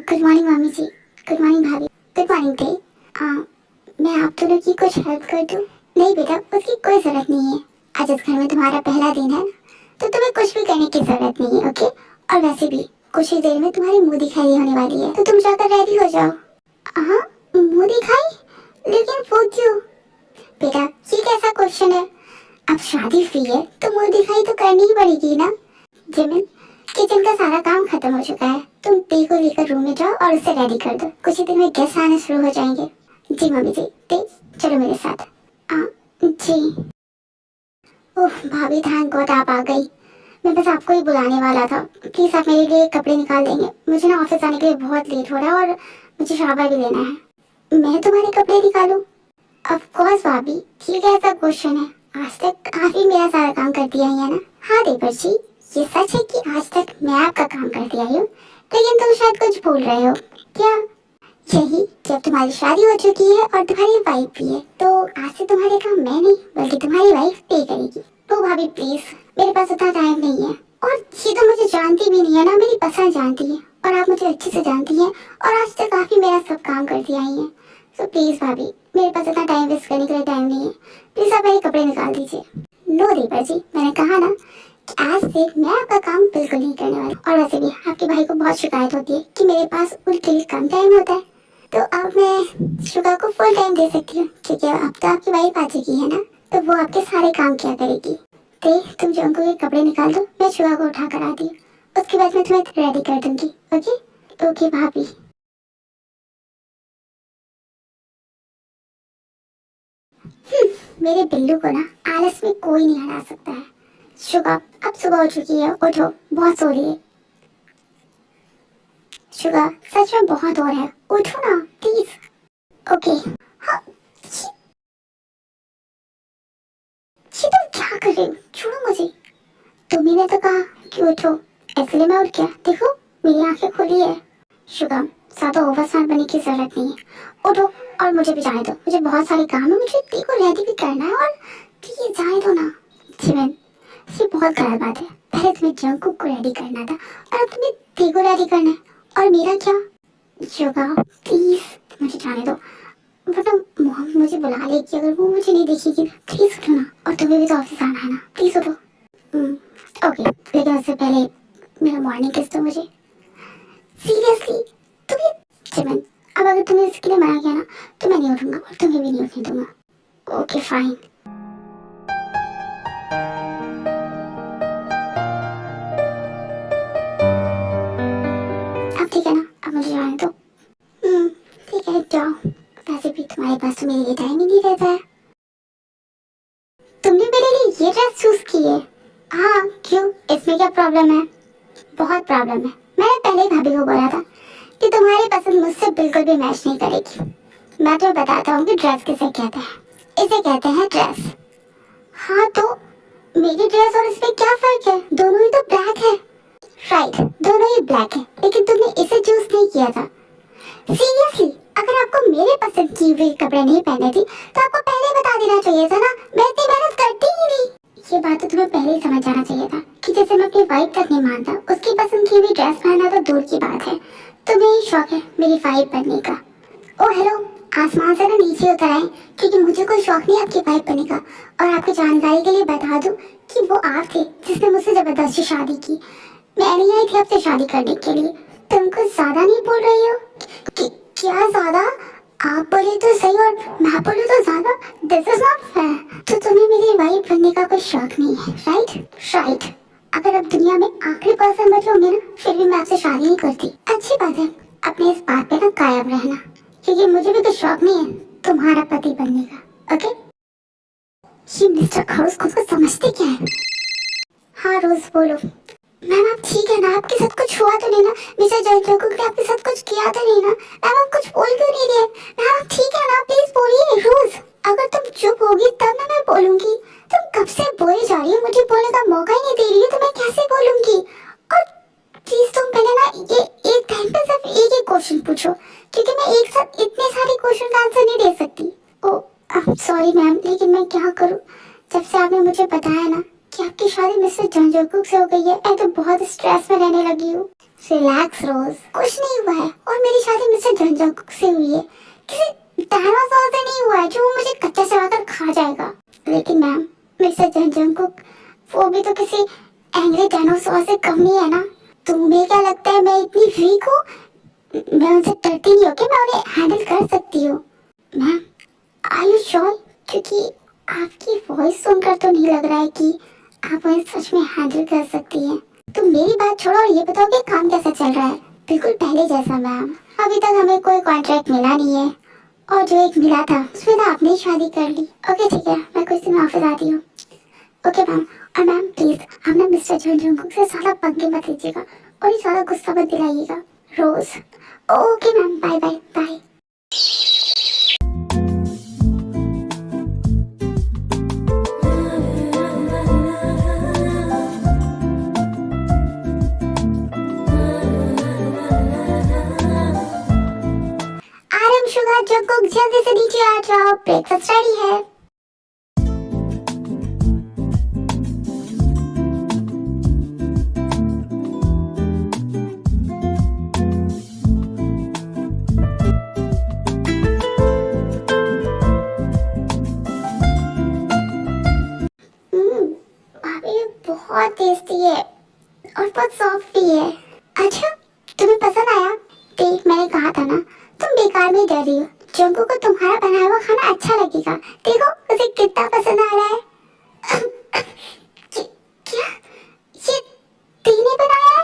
Good morning मामी जी। Good morning भाभी। Good morning दे। मैं आप दोनों की कुछ हेल्प कर दूं? नहीं बेटा, उसकी कोई जरूरत नहीं है। आज इस घर में तुम्हारा पहला दिन है, तो तुम्हें कुछ भी करने की जरूरत नहीं है, ओके? और वैसे भी कुछ ही देर में तुम्हारी मुंह दिखाई होने वाली है, तो तुम जाकर रेडी हो जाओ। हाँ, मुंह दिखाई? लेकिन वो क्यों? बेटा, ये कैसा क्वेश्चन है? अब शादी फ्री है तो मुंह दिखाई तो करनी ही पड़ेगी ना। जिमिन, किचन का सारा काम खत्म हो चुका है, तुम टी को लेकर रूम में जाओ और उसे रेडी कर दो। कुछ ही दिन में गेस्ट आने शुरू हो जाएंगे। जी मम्मी जी। टी, चलो मेरे साथ। जी। ओह भाभी, थैंक गॉड आप आ गई। मैं बस आपको ही बुलाने वाला था। प्लीज आप मेरे लिए कपड़े निकाल देंगे? मुझे ना ऑफिस आने के लिए बहुत लेट हो रहा है और मुझे शावर भी लेना है। मैं तुम्हारे कपड़े निकालूं? ऑफ कोर्स भाभी, ये कैसा क्वेश्चन है? आज तक आप ही मेरा सारा काम कर दिया है ना? हाँ देवर जी, ये सच है कि आज तक मैं आपका काम करती आई हूँ, लेकिन तुम शायद कुछ भूल रहे हो। क्या? यही कि अब तुम्हारी शादी हो चुकी है और तुम्हारी वाइफ भी है, तो आज से तुम्हारे काम मैं नहीं बल्कि तुम्हारी वाइफ पे करेगी। तो भाभी प्लीज, मेरे पास उतना टाइम नहीं है, और ये तो मुझे जानती भी नहीं है ना, मेरी पसंद जानती है और आप मुझे अच्छे से जानती हैं और आज तक काफी मेरा सब काम करती आई हैं। तो प्लीज भाभी, मेरे पास इतना टाइम वेस्ट करने के लिए टाइम नहीं है। प्लीज आप मेरे कपड़े निकाल दीजिए। नो दीपा जी, मैंने कहा ना कि आज से मैं आपका काम बिल्कुल नहीं करने वाली। और वैसे भी आपके भाई को बहुत शिकायत होती है कि मेरे पास उनके लिए कम टाइम होता है, तो अब मैं शुगा को फुल टाइम दे सकती हूँ, क्योंकि अब तो आपकी वाइफ आ चुकी है ना, तो वो आपके सारे काम किया करेगी। ते, तुम जंकू के कपड़े निकाल दो, मैं शुगा को उठा कर आती हूँ। उसके बाद मैं तुम्हें रेडी कर दूंगी। ओके? ओके भाभी। मेरे बिल्लू को ना आलस में कोई नहीं हरा सकता है। शुगा, अब सुबह हो चुकी है, उठो, बहुत सो रही है। शुगा, सच में बहुत हो रहा है, उठो ना प्लीज। ओके। हाँ, ये तुम क्या कर रहे हो? छोड़ो मुझे। तुमने तो कहा कि उठो, इसलिए मैं उठ गया। देखो, मेरी आंखें खुली है। शुगम, ज्यादा ओवर स्मार्ट बनने की जरूरत नहीं है। उठो और मुझे भी जाने दो, मुझे बहुत सारे काम है, मुझे टी को रेडी भी करना है, और प्लीज जाने दो ना। जिमिन, ये बहुत गलत बात है। पहले तुम्हें जंकू को रेडी करना था और अब तुम्हें टी को रेडी करना है, और मेरा क्या? शुगा, प्लीज मुझे जाने दो, वरना मॉम मुझे बुला लेगी अगर वो मुझे नहीं देखेगी। प्लीज उठो ना, और तुम्हें भी तो ऑफिस आना है ना, प्लीज उठो। ओके, लेकिन उससे पहले मेरा मॉर्निंग किस दो मुझे। सीरियसली तुम्हें? जिमिन, अब अगर तुमने इसके लिए मना किया ना, तो मैं नहीं उठूंगा और तुम्हें भी नहीं उठने दूंगा। Okay fine. अब ठीक है ना, अब मुझे जाने दो। ठीक है, जाओ। वैसे भी तुम्हारे पास तो मेरे लिए टाइम ही नहीं रहता है। तुमने मेरे लिए ये ड्रेस चूज की है? हाँ, क्यों? इसमें क्या प्रॉब्लम है? बहुत प्रॉब्लम है। मैंने पहले ही भाभी को बोला था कि तुम्हारी पसंद मुझसे बिल्कुल भी मैच नहीं करेगी। मैं तुम्हें बताता हूँ कि ड्रेस किसे कहते हैं। इसे कहते हैं ड्रेस। हाँ तो मेरी ड्रेस और इसमें क्या फर्क है? दोनों ही तो ब्लैक है। राइट, दोनों ही ब्लैक है, लेकिन तुमने इसे चूज नहीं किया था। सीरियसली, अगर आपको मेरे पसंद की हुई कपड़े नहीं पहने थे तो आपको पहले बता देना चाहिए था ना। मैं इतनी मेहनत करती ही नहीं। ये बात तो तुम्हें पहले ही समझ जाना चाहिए था कि जैसे मैं अपनी वाइफ तक नहीं मानता, उसकी पसंद की हुई ड्रेस पहनना तो दूर की बात है। तुम्हें ही शौक है मेरी वाइफ बनने का। ओ हेलो, आसमान से ना नीचे उतर आए, क्योंकि मुझे कोई शौक नहीं आपकी वाइफ बनने का। और आपकी जानकारी के लिए बता दूं कि वो आप थे जिसने मुझसे जबरदस्ती शादी की। मैं नहीं आई थी आपसे शादी करने के लिए। तुम कुछ ज्यादा नहीं बोल रही हो? क्या ज्यादा? आप बोले तो सही और मैं बोलूं तो ज्यादा। This is not fair. तो तुम्हें मेरी वाइफ बनने का कोई शौक नहीं है, राइट? राइट। अगर अब दुनिया में आखिरी पर्सन बचोगे ना, फिर भी मैं आपसे शादी नहीं करती। अच्छी बात है, अपने इस बात पे ना कायम रहना, क्योंकि मुझे भी कुछ शौक नहीं है तुम्हारा पति बनने का। ओके? ये मिस्टर खड़ूस खुद को समझते क्या है? हाँ रोज बोलो। मैम आप ठीक है ना? आपके साथ कुछ हुआ तो नहीं ना? मिस्टर जयंत ने आपके साथ कुछ किया तो नहीं ना? मैम आप कुछ बोल क्यों नहीं रहे? मैम आप ठीक है ना? प्लीज बोलिए रोज। अगर तुम चुप होगी तब ना मैं बोलूंगी। तुम कब से बोले जा रही हो, मुझे बोलने का मौका ही नहीं दे रही हो, तो मैं कैसे बोलूंगी? और प्लीज तुम पहले ना ये एक टाइम पे सिर्फ एक ही क्वेश्चन पूछो, क्योंकि मैं एक साथ इतने सारे क्वेश्चन का आंसर नहीं दे सकती। ओ सॉरी मैम, लेकिन मैं क्या करूँ? जब से आपने मुझे बताया ना कि आपकी शादी मिस्टर जंजोकुक से हो गई है, मैं तो बहुत स्ट्रेस में रहने लगी हूँ। रिलैक्स रोज, कुछ नहीं हुआ है और मेरी शादी मिस्टर जंजोंकुक से हुई है, किसी डायनासोर से नहीं हुआ है जो मुझे कच्चा चबाकर खा जाएगा। लेकिन मैम, मिस्टर जंजोंकुक वो भी तो किसी एंग्री डायनासोर से कम नहीं है ना। तुम्हें क्या लगता है मैं इतनी वीक हूँ? मैं उनसे डरती नहीं हूँ कि मैं उन्हें हैंडल कर सकती हूँ। Ma'am, are you sure? क्योंकि आपकी वॉइस सुनकर तो नहीं लग रहा है कि आप उन्हें सच में हैंडल कर सकती हैं। तो मेरी बात छोड़ो और ये बताओ कि काम कैसा चल रहा है? बिल्कुल पहले जैसा मैम। अभी तक हमें कोई कॉन्ट्रैक्ट मिला नहीं है और जो एक मिला था उसमें तो आपने ही शादी कर ली। ओके ठीक है, मैं कुछ दिन ऑफिस आती हूँ। Okay ma'am. और मैम प्लीज आप ना मिस्टर जंजोंकुक से सारा पंगे मत लीजिएगा और ये सारा गुस्सा मत दिलाइएगा। Rose. Okay ma'am, bye bye bye. Sugar Jungkook जल्दी से नीचे आ जाओ, ब्रेकफास्ट रेडी है। भाभी बहुत टेस्टी है और बहुत सॉफ्ट भी है। अच्छा, तुम्हें पसंद आया? देख, मैंने कहा था ना, तुम बेकार में डर रही हो। जंकुक को तुम्हारा बनाया हुआ खाना अच्छा लगेगा। देखो उसे कितना पसंद आ रहा है। क्या ये तेने बनाया है?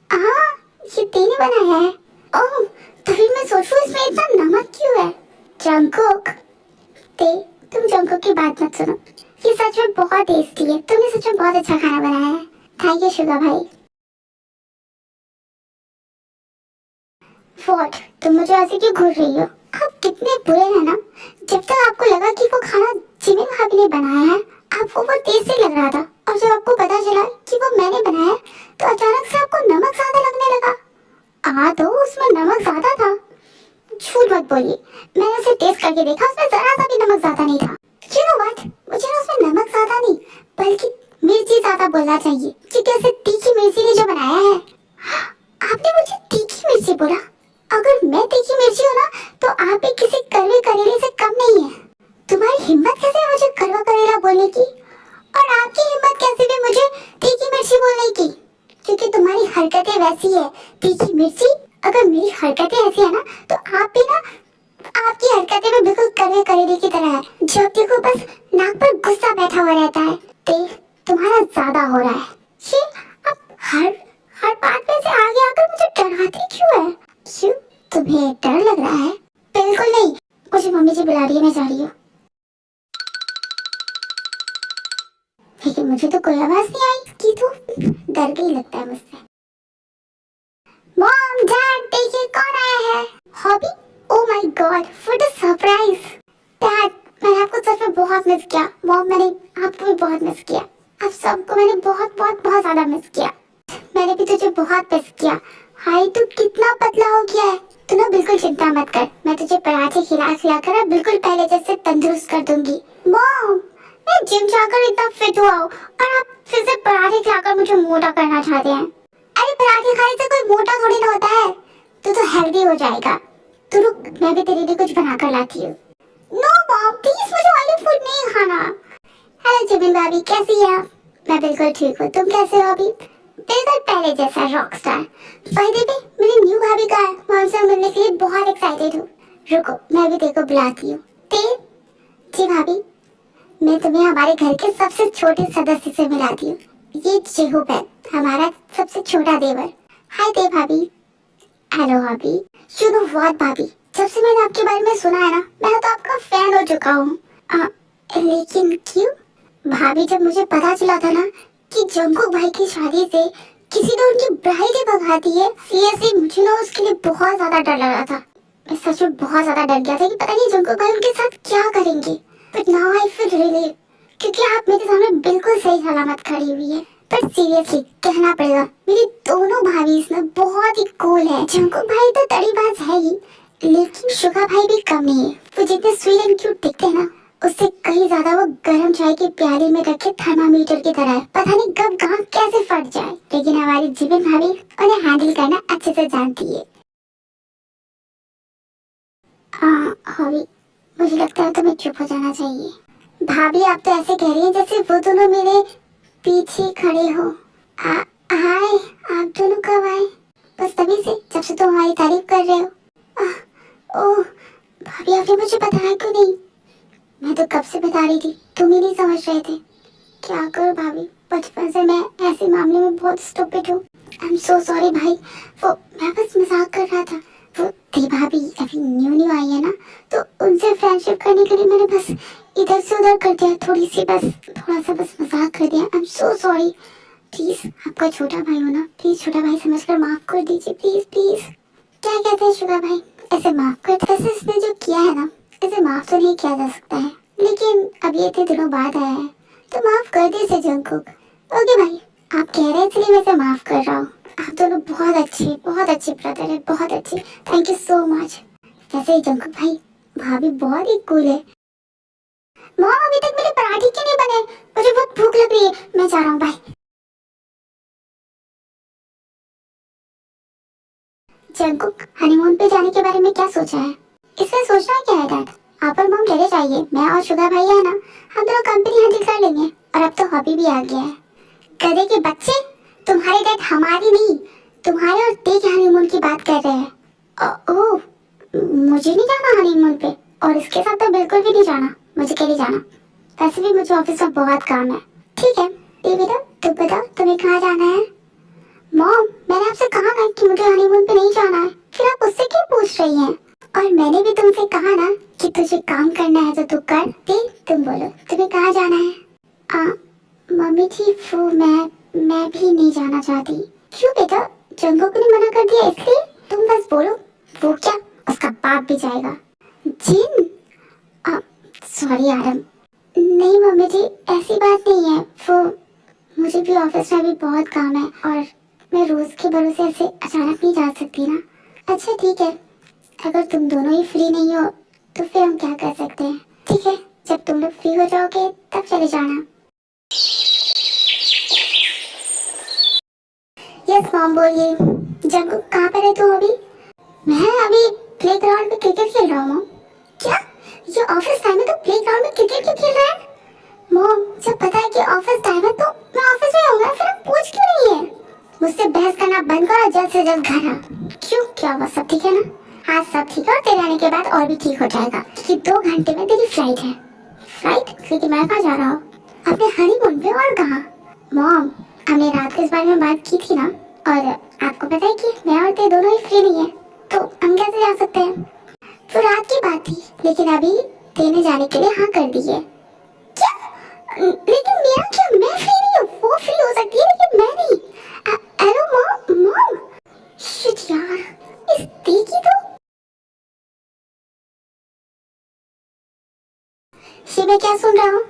हाँ, ये तेने बनाया है। ओह, तभी मैं सोचूं इसमें इतना नमक क्यों है। जंकुक, तुम जंकुक की बात मत सुनो। ये सच में बहुत टेस्टी है। तुमने सच में बहुत अच्छा खाना बनाया है। थैंक यू शुगर भाई। व्हाट, तुम मुझे ऐसे क्यों घूर रही हो? आप कितने बुरे हैं ना। जब तक आपको लगा कि वो खाना जिमिन भाभी ने बनाया है, आपको वो टेस्टी लग रहा था, और जब आपको पता चला कि वो मैंने बनाया है, तो अचानक से आपको नमक ज्यादा लगने लगा। हाँ तो उसमें नमक ज्यादा था। झूठ मत बोलिए, मैंने उसे टेस्ट करके देखा, उसमें जरा सा भी नमक ज्यादा नहीं था। You know what? मुझे ना उसमें नमक ज्यादा नहीं बल्कि मिर्ची ज्यादा बोलना चाहिए, क्योंकि उसे तीखी मिर्ची ने जो बनाया है। आपने मुझे तीखी मिर्ची बोला? अगर मैं तीखी मिर्ची हूँ ना, तो आप भी किसी कड़वे करेले से कम नहीं है। तुम्हारी हिम्मत कैसे है मुझे कड़वा करेला बोलने की? और आपकी हिम्मत कैसे भी मुझे तीखी मिर्ची बोलने की? क्योंकि तुम्हारी हरकतें वैसी है तीखी मिर्ची। अगर मेरी हरकतें ऐसी है ना, तो आप भी ना, आपकी हरकतें में बिल्कुल कड़वे करेले की तरह है। जब देखो बस नाक पर गुस्सा बैठा हुआ रहता है। तुम्हारा ज्यादा हो रहा है। ये आप हर बात में से आगे आकर मुझे डराते क्यों है? क्यों, तुम्हें डर लग रहा है? बिल्कुल नहीं, मुझे मम्मी जी बुला रही है, मैं जा रही हूँ। लेकिन मुझे तो कोई आवाज नहीं आई की, तो डर गई लगता है मुझसे। मॉम, डैड, देखिए कौन आया है। Hobby? Oh my God, what a surprise. Dad, मैंने आपको सच में बहुत मिस किया। मॉम, मैंने आपको भी बहुत मिस किया। आप सबको मैंने बहुत बहुत बहुत ज्यादा मिस किया। मैंने भी तुझे बहुत मिस किया। हाय, तू कितना पतला हो गया है। तू ना बिल्कुल चिंता मत कर, मैं तुझे पराठे खिला खिला कर बिल्कुल पहले जैसे तंदुरुस्त कर दूंगी। मॉम, मैं जिम जाकर इतना फिट हुआ हूँ और आप फिर से पराठे खिलाकर मुझे मोटा करना चाहते हैं। अरे पराठे खाने से कोई मोटा थोड़ी ना होता है। तू तो हेल्दी हो जाएगा। तू रुक, मैं भी तेरे लिए कुछ बना कर लाती हूँ। नो मॉम, प्लीज मुझे ऑयली फूड नहीं खाना। हेलो जिमिन भाभी, कैसी है आप? मैं बिल्कुल ठीक हूँ, तुम कैसे हो अभी? बिल्कुल पहले जैसा रॉकस्टार। बाय द वे, मेरी न्यू भाभी का है, मैं उनसे मिलने के लिए बहुत एक्साइटेड हूँ। रुको, मैं भी देखो बुलाती हूँ। जी भाभी, मैं तुम्हें हमारे घर के सबसे छोटे सदस्य से मिलाती हूँ। ये जेहूब है, हमारा सबसे छोटा देवर। हाय दे भाभी। हेलो भाभी। यू नो व्हाट भाभी, जब से मैंने आपके बारे में सुना है ना, मैं तो आपका फैन हो चुका हूँ। लेकिन क्यों? भाभी, जब मुझे पता चला था ना कि जंकुक भाई की शादी से किसी ने उनकी ब्राइड ही भगा दी है, सीरियसली मुझे ना उसके लिए बहुत ज्यादा डर लग रहा था। मैं सच में बहुत ज्यादा डर गया था कि पता नहीं जंकुक भाई उनके साथ क्या करेंगे। But now I feel relieve, क्योंकि आप मेरे सामने बिल्कुल सही सलामत खड़ी हुई है। पर सीरियसली कहना पड़ेगा, मेरी दोनों भाभी इसमें बहुत ही कूल है। जंकुक भाई तो तड़ीबाज है ही, लेकिन शुगा भाई भी कम नहीं है। वो जितने स्वीट एंड क्यूट दिखते हैं ना, उससे कहीं ज्यादा वो गर्म चाय की प्याली में रखे थर्मामीटर की तरह है। पता नहीं कब कहाँ कैसे फट जाए, लेकिन हमारी जीवन भाभी उन्हें हैंडल करना अच्छे से जानती है। हाँ हॉबी, मुझे लगता है तुम्हें चुप हो जाना चाहिए। भाभी आप तो ऐसे कह रही हैं जैसे वो दोनों मेरे पीछे खड़े हो। हाय, आप दोनों कब आए? बस तभी से, जब से तुम हमारी तारीफ कर रहे हो। ओह भाभी, आपने मुझे बताया क्यों नहीं? मैं तो कब से बता रही थी, तुम ही नहीं समझ रहे थे। क्या करूं भाभी, बचपन से मैं ऐसे मामले में बहुत स्टूपिड हूँ। आई एम सो सॉरी भाई, वो मैं बस मजाक कर रहा था। वो थी भाभी अभी न्यू न्यू आई है ना, तो उनसे फ्रेंडशिप करने के लिए मैंने बस इधर से उधर कर दिया, थोड़ा सा बस मजाक कर दिया। I am so sorry. Please, आपका छोटा भाई हो ना, प्लीज छोटा भाई समझकर माफ कर दीजिए, प्लीज प्लीज। क्या कहते हैं छोटा भाई, ऐसे माफ कर, वैसे इसने जो किया है ना, ऐसे माफ तो नहीं किया जा सकता है, लेकिन अब ये इतने दिनों बाद आया है तो माफ कर दीजिए जंगकुक। ओके भाई, आप कह रहे हैं इसलिए मैं इसे माफ कर रहा हूँ। आप दोनों बहुत अच्छे ब्रदर है, बहुत अच्छे। Thank you so much. वैसे ही जंगकुक भाई, भाभी बहुत ही कूल है। मॉम अभी तक मेरे पराठे क्यों नहीं बने? मुझे बहुत भूख लग रही है, मैं जा रहा हूँ, बाय। जंगकुक, हनीमून पे जाने के बारे में क्या सोचा है? इसमें सोचना क्या है डैड, आप और मॉम चले जाइए, मैं और शुगर भाई है ना, हम दोनों कंपनी हैंडल कर लेंगे। और अब तो हॉबी भी आ गया है। गधे के बच्चे, तुम्हारे डैड हमारी नहीं, तुम्हारे और ते के हनीमून की बात कर रहे हैं। ओह, मुझे नहीं जाना हनीमून पे, और इसके साथ तो बिल्कुल भी नहीं जाना। मुझे के लिए जाना, वैसे भी मुझे ऑफिस में बहुत काम है। ठीक है ये बेटा, तुम बताओ तुम्हें कहाँ जाना है? मॉम, मैंने आपसे कहा ना कि मुझे हनीमून पे नहीं जाना है, फिर आप उससे क्यों पूछ रही हैं? और मैंने भी तुमसे कहा ना कि तुझे काम करना है तो तू कर। तुम बोलो तुम्हें कहाँ जाना है? मम्मी जी वो मैं भी नहीं जाना चाहती। क्यों बेटा, जंगकुक ने मना कर दिया इसलिए? तुम बस बोलो। वो क्या, उसका बाप भी जाएगा। जिन, सॉरी आरम। नहीं मम्मी जी, ऐसी बात नहीं है। वो मुझे भी ऑफिस में भी बहुत काम है, और मैं रोज के भरोसे ऐसे अचानक नहीं जा सकती ना। अच्छा ठीक है, अगर तुम दोनों ही फ्री नहीं हो तो फिर हम क्या कर सकते हैं? ठीक है, जब तुम लोग फ्री हो जाओगे तब चले जाना। यस मॉम बोलिए। जंगकुक कहाँ पर है तू अभी? मैं अभी प्लेग्राउंड में क्रिकेट खेल रहा हूँ। क्या, ये ऑफिस टाइम है तो प्लेग्राउंड में क्रिकेट क्यों खेल रहा है? मॉम, जब पता है कि ऑफिस टाइम है तो मैं ऑफिस में होऊंगा, फिर आप पूछ क्यों नहीं है? मुझसे बहस करना बंद करो और जल्द से जल्द घर आ। क्यों, क्या हुआ, सब ठीक है ना? हाँ सब ठीक है, और तेरे आने के बाद और भी ठीक हो जाएगा, क्योंकि 2 घंटे में तेरी फ्लाइट है। फ्लाइट? लेकिन मैं कहाँ जा रहा हूँ? अपने हनीमून पे, और कहाँ? मॉम, हमने रात को इस बारे में बात की थी ना, और आपको पता है कि मैं और ते दोनों ही फ्री नहीं है, तो हम कैसे जा सकते हैं? तो रात की बात थी, लेकिन अभी ते ने जाने के लिए हाँ कर दी है। क्या? लेकिन मेरा क्या, मैं फ्री नहीं हूँ, वो फ्री हो सकती है लेकिन मैं नहीं। हेलो मॉम, मॉम, शिट यार, इस ते की तो। ये मैं क्या सुन रहा हूँ?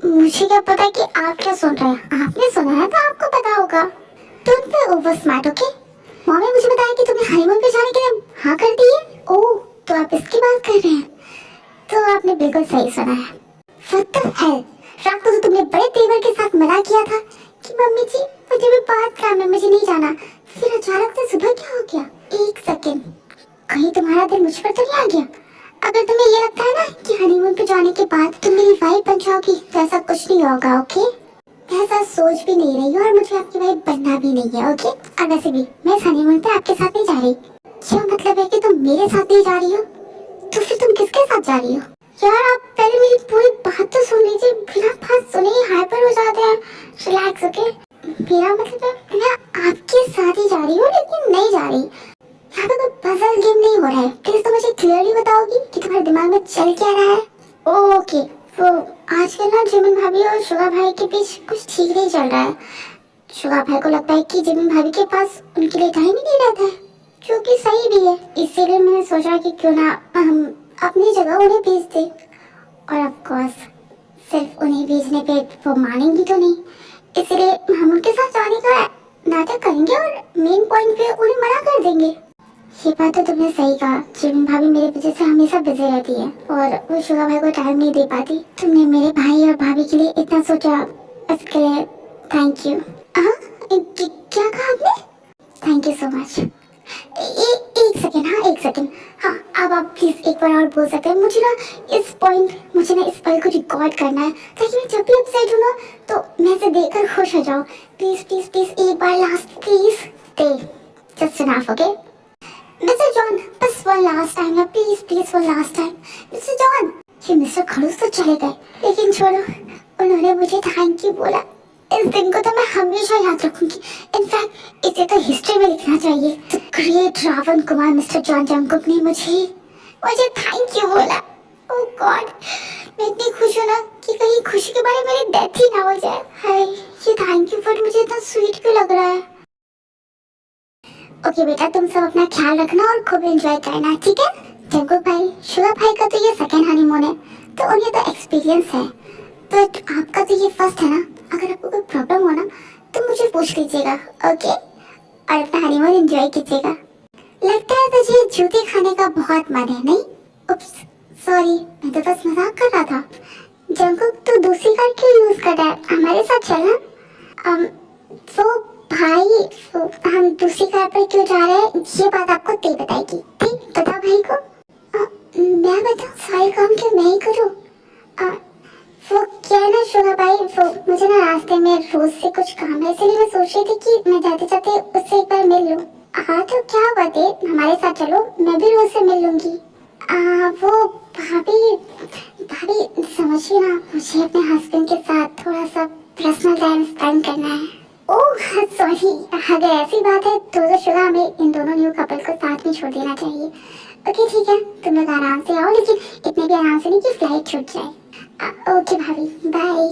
मुझे क्या पता कि आप क्या सुन रहे हैं, आपने सुना है तो आपको पता होगा। तुम पे ओवर स्मार्ट, ओके? मॉम ने मुझे बताया कि तुमने हनीमून पे जाने के लिए हाँ कर दी है। ओह, तो आप इसकी बात कर रहे हैं, तो आपने बिल्कुल सही सुना है। What the hell? रात को तो तुमने बड़े तेवर के साथ मना किया था कि मम्मी जी मुझे भी बहुत काम है, मुझे नहीं जाना, फिर अचानक से सुबह क्या हो गया? एक सेकेंड, कहीं तुम्हारा दिल मुझ पर तो नहीं आ गया? अगर तुम्हें ये लगता है ना कि हनीमून पे जाने के बाद तुम मेरी वाइफ बन जाओगी, तो ऐसा कुछ नहीं होगा, ओके? मैं ऐसा सोच भी नहीं रही हूँ, और मुझे आपकी वाइफ बनना भी नहीं है, ओके? और वैसे भी मैं इस हनीमून पे आपके साथ नहीं जा रही। क्या मतलब है कि तुम मेरे साथ नहीं जा रही हो? तो फिर तुम किसके साथ जा रही हो? यार आप पहले मेरी पूरी बात तो सुन लीजिए, बिना बात सुने ही हाइपर हो जाते हैं। Relax, okay? मेरा मतलब है मैं आपके साथ ही जा रही हूँ, लेकिन नहीं जा रही। यहाँ पे कोई पजल गेम नहीं हो रहा है। प्लीज तो मुझे क्लियरली बताओगी कि तुम्हारे दिमाग में चल क्या रहा है? ओके, वो आजकल ना जिमिन भाभी और शुगा भाई के बीच कुछ ठीक नहीं चल रहा है। शुगा भाई को लगता है कि जिमिन भाभी के पास उनके लिए टाइम ही नहीं रहता है, जो कि सही भी है। इसीलिए मैंने सोचा कि क्यों ना हम अपनी जगह उन्हें भेज दे। और ऑफ कोर्स सिर्फ उन्हें भेजने पे वो मानेंगी तो नहीं, इसलिए हम उनके साथ जाने का नाटक करेंगे और मेन पॉइंट पे उन्हें मना कर देंगे। ये बात तो तुमने सही कहा। जिमिन भाभी मेरी वजह से हमेशा बिजी रहती है और वो शुगा भाई को टाइम नहीं दे पाती। तुमने मेरे भाई और भाभी के लिए इतना सोचा, इसके लिए थैंक यू। हाँ, क्या कहा आपने? Thank you so much. एक सेकेंड, हाँ एक सेकेंड। हाँ, अब आप प्लीज एक बार और बोल सकते हैं। मुझे ना इस पल को रिकॉर्ड करना है ताकि मैं जब भी अपसेट हूँ ना तो मैं इसे देखकर खुश हो जाऊँ। प्लीज प्लीज प्लीज एक बार लास्ट प्लीज दे, just enough, okay? Mister John, बस वन लास्ट टाइम ना, please please one last time. Mister John, ये मिस्टर खड़ूस तो चले गए, लेकिन छोड़ो, उन्होंने मुझे थैंक यू बोला। इस दिन को तो मैं हमेशा याद रखूंगी। इनफैक्ट इसे तो हिस्ट्री में लिखना चाहिए। The great Ravan Kumar mister John Jungkook ने मुझे थैंक यू बोला। ओह गॉड, मैं इतनी खुश हूँ ना कि कहीं खुशी के बारे मेरी डेथ ही ना हो जाए। हाय, ये थैंक यू वर्ड मुझे इतना स्वीट क्यों लग रहा है? ओके बेटा, तुम सब अपना ख्याल रखना और खूब एंजॉय करना, ठीक है? जंगकुक भाई, शुगा भाई का तो ये सेकंड हनीमून है, तो उन्हें तो एक्सपीरियंस है, बट आपका तो ये फर्स्ट है ना। अगर आपको कोई प्रॉब्लम हो ना तो मुझे पूछ लीजिएगा, ओके? और अपना हनीमून एंजॉय कीजिएगा। लगता है तुझे जूते खाने का बहुत मन है, नहीं? उप्स, सॉरी, मैं तो बस मजाक कर रहा था। जंगकुक, तू दूसरी कार क्यों यूज कर रहा है? हमारे साथ चलना। वो भाई, हम दूसरी कार पर क्यों जा रहे हैं ये बात आपको ते बताएगी, ठीक? बता भाई को। मैं बताऊं सारे काम क्यों मैं ही करूं? वो क्या है ना शुगा भाई, वो मुझे ना रास्ते में रोज से कुछ काम है, इसलिए मैं सोच रही थी कि मैं जाते जाते उससे एक बार मिल लूं। हाँ तो क्या बात है, हमारे साथ चलो, मैं भी रोज से मिल लूंगी। वो भाभी भाभी समझिए ना, मुझे अपने हस्बैंड के साथ थोड़ा सा पर्सनल टाइम स्पेंड करना है। ओह सॉरी, अगर ऐसी बात है तो शुगा हमें इन दोनों न्यू कपल को साथ में छोड़ देना चाहिए। ओके ठीक है, तुम लोग आराम से आओ, लेकिन इतने भी आराम से नहीं कि फ्लाइट छूट जाए। ओके भाभी, बाय।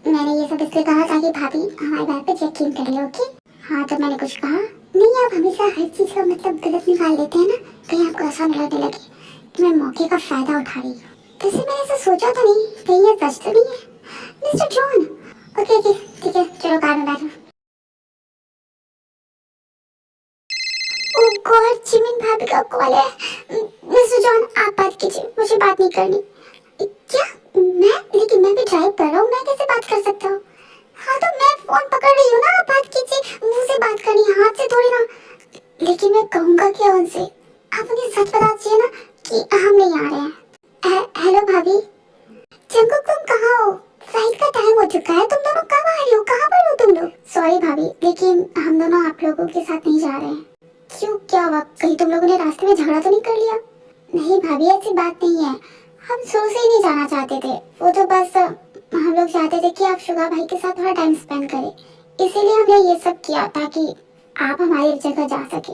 मैंने ये सब इसलिए कहा ताकि भाभी हमारी बात पे यकीन कर ले, ओके? हाँ तो मैंने कुछ कहा नहीं। आप हमेशा हर चीज का मतलब गलत निकाल लेते हैं ना, कहीं आपको ऐसा न लगने लगे कि मैं मौके का फायदा उठा रही हूँ। वैसे मैंने ऐसा सोचा तो नहीं, कहीं ये सच तो नहीं है मिस्टर जॉन? ओके ओके ठीक है, चलो कार में बैठो। ओह गॉड, जिमिन भाभी का कॉल है। मिस्टर जॉन आप बात कीजिए, मुझे बात नहीं करनी। क्या? लेकिन मैं भी ड्राइव कर रहा हूँ, मैं कैसे बात कर सकता हूँ? हाँ तो मैं फोन पकड़ रही हूँ ना, आप बात कीजिए। मुंह से बात करनी है, हाथ से थोड़ी ना। लेकिन मैं कहूँगा क्या उनसे? आप उन्हें सच बता दीजिए ना कि हम नहीं आ रहे हैं। हेलो भाभी। जंगकुक तुम कहाँ हो? फ्लाइट का टाइम हो चुका है, तुम दोनों कब आ रही हो? कहाँ पर हो तुम लोग? सॉरी भाभी, लेकिन हम दोनों आप लोगों के साथ नहीं जा रहे हैं। क्यों, क्या हुआ? कहीं तुम लोगों ने रास्ते में झगड़ा तो नहीं कर लिया? नहीं भाभी, ऐसी बात नहीं है, हम शुरू से ही नहीं जाना चाहते थे। वो तो बस हम लोग चाहते थे कि आप शुगा भाई के साथ थोड़ा टाइम स्पेंड करें, इसीलिए हमने ये सब किया ताकि आप हमारी जगह जा सके।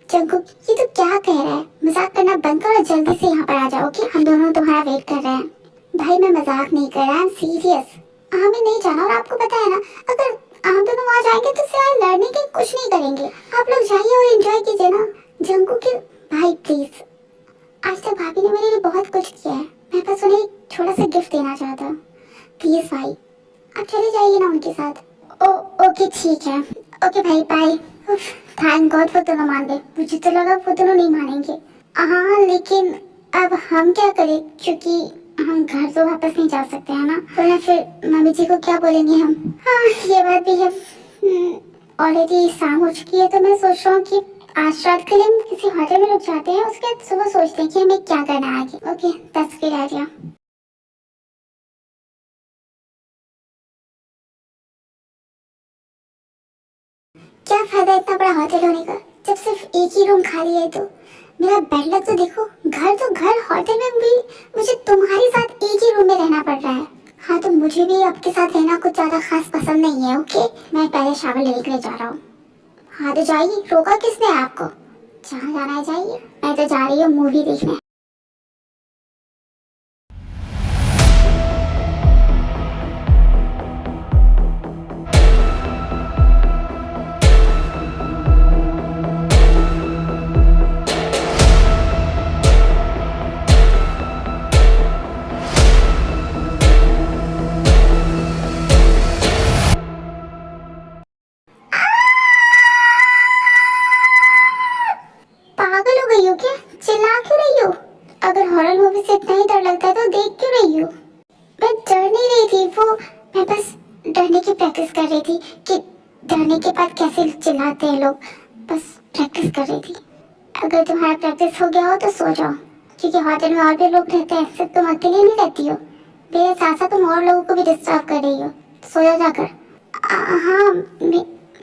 जंगकुक ये तो क्या कह रहा है? मजाक करना बंद करो, जल्दी से यहाँ पर आ जाओ, ओके? हम दोनों तुम्हारा वेट कर रहे हैं। भाई मैं मजाक नहीं कर रहा, आई एम सीरियस। हमें नहीं जाना, और आपको पता है ना, अगर हम दोनों वहाँ जाएंगे तो सिवाय लड़ने के कुछ नहीं करेंगे। आप लोग जाइए और एंजॉय कीजिए ना। जंगकुक के भाई प्लीज, आज तक भाभी ने मेरे लिए बहुत कुछ किया है, मैं बस उन्हें एक छोटा सा गिफ्ट देना चाहता हूँ। प्लीज भाई आप चले जाइए ना उनके साथ। ओके ठीक है, ओके भाई बाय। थैंक गॉड वो दोनों मान गए, मुझे तो लगा वो दोनों नहीं मानेंगे। हाँ लेकिन अब हम क्या करें, क्योंकि हम घर तो वापस नहीं जा सकते हैं ना, वरना फिर मम्मी जी को क्या बोलेंगे हम। हाँ ये बात भी है। ऑलरेडी शाम हो चुकी है, तो मैं सोच रहा हूँ कि आज रात के लिए हम किसी होटल में रुक जाते हैं, उसके बाद सुबह सोचते हैं कि हमें क्या करना है आगे। Okay that's good idea. क्या फायदा इतना बड़ा होटल होने का जब सिर्फ एक ही रूम खाली है? तो मेरा बेड लक तो देखो, घर तो घर, होटल में भी मुझे तुम्हारे साथ एक ही रूम में रहना पड़ रहा है। हाँ तो मुझे भी आपके साथ रहना कुछ ज्यादा खास पसंद नहीं है, ओके? मैं पहले शावर लेने के लिए जा रहा हूँ। हाँ तो जाइए, रोका किसने आपको? जहाँ जाना है जाइए, मैं तो जा रही हूँ मूवी देखने। चिल्लाते हैं लोग। बस प्रैक्टिस कर रही थी। अगर तुम्हारा प्रैक्टिस हो गया हो तो सो जाओ, क्योंकि होटल में और भी लोग रहते हैं, सिर्फ तुम अकेले नहीं रहती हो। मेरे साथ साथ तुम और लोगों को भी डिस्टर्ब कर रही हो। सो जाओ जाकर। हाँ,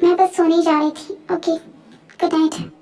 मैं बस सोने ही जा रही थी। Okay, good night.